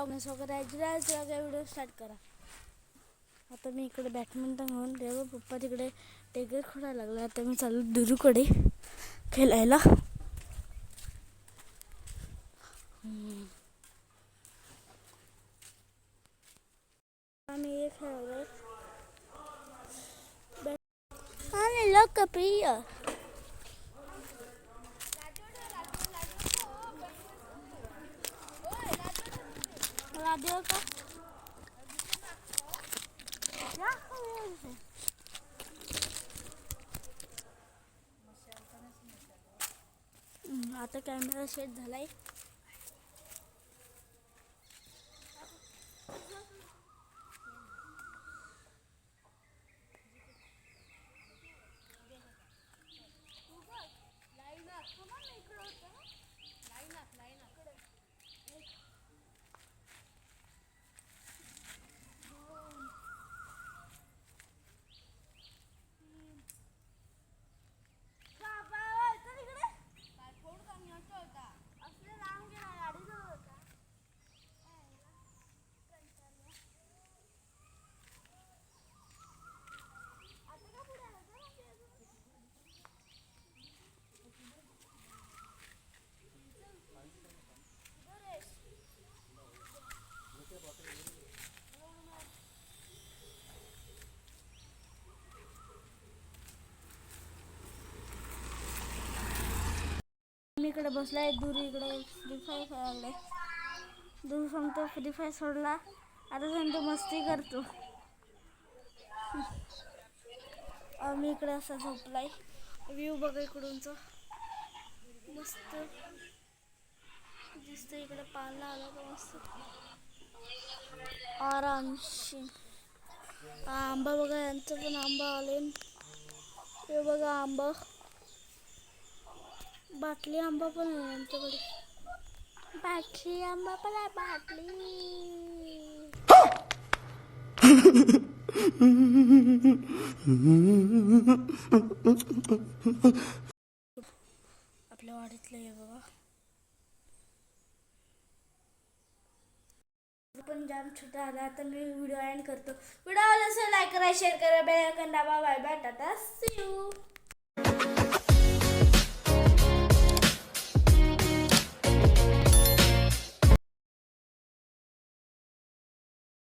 Video start करा. आता मी इकडे बॅडमिंटन घेऊन तेव्हा पप्पा तिकडे टेगर खोडायला लागला. आता मी चालू दुरूकडे खेळायला. आम्ही हे खेळलोय आणि लोकप्रिय राधिका का आता कॅमेरा सेट झालाय. मी इकडे बसलाय. दूर इकडे फ्री फायर खेळायला. दूर सांगतो फ्री फायर सोडला. आता सांगतो मस्ती करतो. मी इकडे असा झोपलाय. व्ह्यू बघा इकडूनच मस्त दिसतं. इकडे पाला आला तर मस्त आरामशी. आंबा बघा, यांचं पण आंबा आले. हे बघा आंबा, बाटली आंबा पण आहे आमच्याकडे. बाटली आंबा पण आहे. बाटली आपल्या वाडीतलं आहे बघा. पण जाम छोटा आला. आता मी व्हिडिओ एंड करतो. व्हिडिओ आवडला असेल लाईक करा, शेअर करा, बेल आयकॉन दाबा. Bye bye, tata, see you.